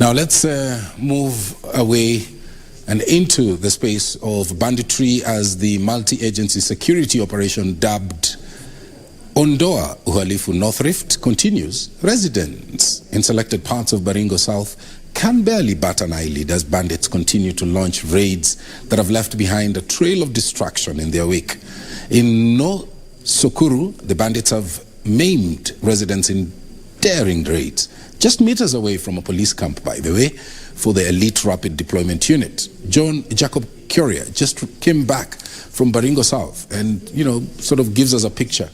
Now let's move away and into the space of banditry as the multi-agency security operation dubbed Ondoa Uhalifu North Rift continues. Residents in selected parts of Baringo South can barely bat an eyelid as bandits continue to launch raids that have left behind a trail of destruction in their wake. In Nosukoru, the bandits have maimed residents in daring raids, just meters away from a police camp, by the way, for the elite rapid deployment unit. Jacob Kioria just came back from Baringo South and, sort of gives us a picture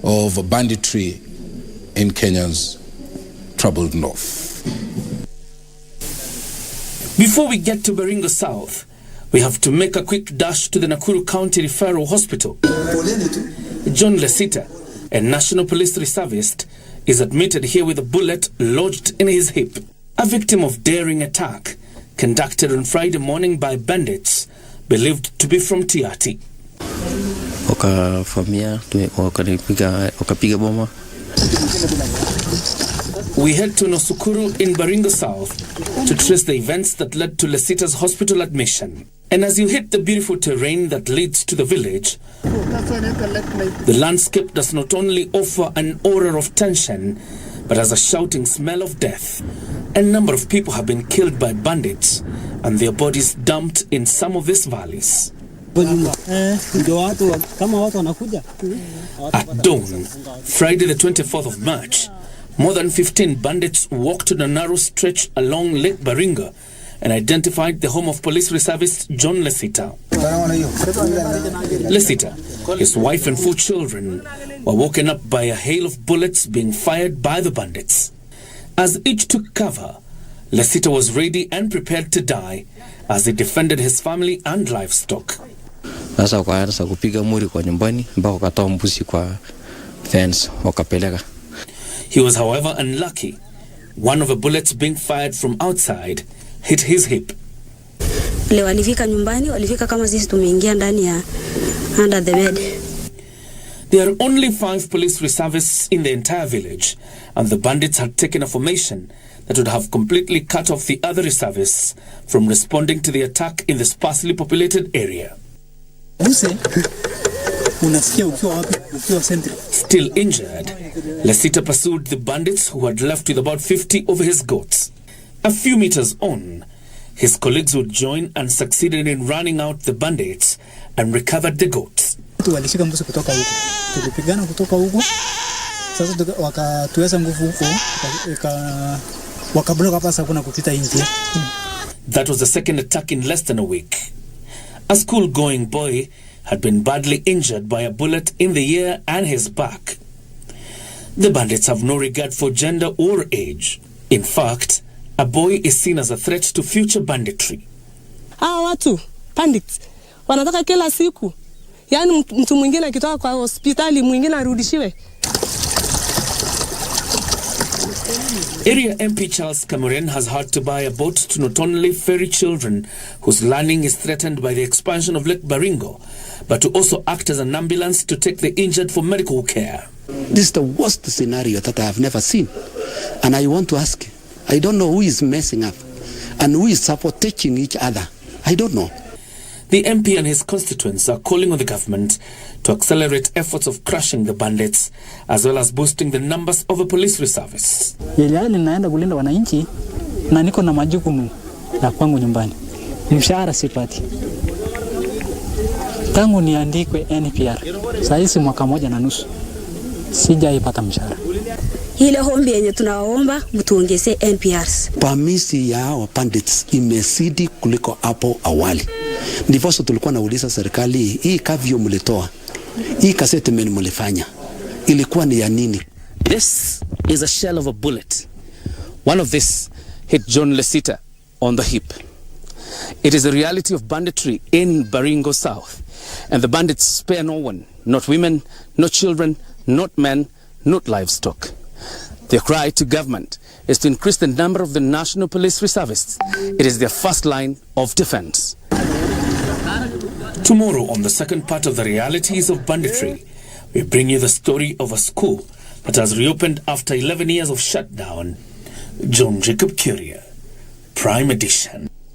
of banditry in Kenya's troubled north. Before we get to Baringo South, we have to make a quick dash to the Nakuru County Referral Hospital. John Lesita, a National Police Reservist, is admitted here with a bullet lodged in his hip. A victim of daring attack conducted on Friday morning by bandits believed to be from Tiati. We head to Nosukoru in Baringo South to trace the events that led to Lesita's hospital admission. And as you hit the beautiful terrain that leads to the village, the landscape does not only offer an aura of tension, but has a shouting smell of death. A number of people have been killed by bandits and their bodies dumped in some of these valleys. At dawn, Friday the 24th of March, more than 15 bandits walked on a narrow stretch along Lake Baringo and identified the home of police reservist John Lesita. Lesita, his wife and 4 children were woken up by a hail of bullets being fired by the bandits. As each took cover, Lesita was ready and prepared to die as he defended his family and livestock. He was, however, unlucky. One of the bullets being fired from outside hit his hip. There are only 5 police reservists in the entire village, and the bandits had taken a formation that would have completely cut off the other reservists from responding to the attack in the sparsely populated area. Still injured, Lesita pursued the bandits who had left with about 50 of his goats. A few meters on, his colleagues would join and succeeded in running out the bandits and recovered the goats. That was the second attack in less than a week. A school-going boy had been badly injured by a bullet in the ear and his back. The bandits have no regard for gender or age. In fact, a boy is seen as a threat to future banditry. Watu bandits wanataka kila siku, yani mtu mwingine akitoka kwa hospitali mwingine arudishiwe. Area MP Charles Cameron has had to buy a boat to not only ferry children whose learning is threatened by the expansion of Lake Baringo, but to also act as an ambulance to take the injured for medical care. This is the worst scenario that I have never seen. And I want to ask, I don't know who is messing up and who is sabotaging each other. I don't know. The MP and his constituents are calling on the government to accelerate efforts of crushing the bandits, as well as boosting the numbers of the police reservists. Naenda kulinda wananchi na niko na majukumu ya kwangu nyumbani. Mshahara sipati. Tangu niandikwe NPR, sasa mwaka 1.5 sijaipata mshahara. Ile hombi yenye tunaomba mtuongezee NPRs. Pamisi ya hao bandits imezidi kuliko hapo awali. Ndiposa tulikuwa nauliza serikali, hii kavyo mlitoa, hii settlement mlifanya, ilikuwa ni ya nini? This is a shell of a bullet. One of this hit John Lesita on the hip. It is a reality of banditry in Baringo South. And the bandits spare no one, not women, not children, not men, not livestock. Their cry to government is to increase the number of the National Police Reservists. It is their first line of defense. Tomorrow, on the second part of the realities of banditry, we bring you the story of a school that has reopened after 11 years of shutdown. Jacob Kioria, Prime Edition.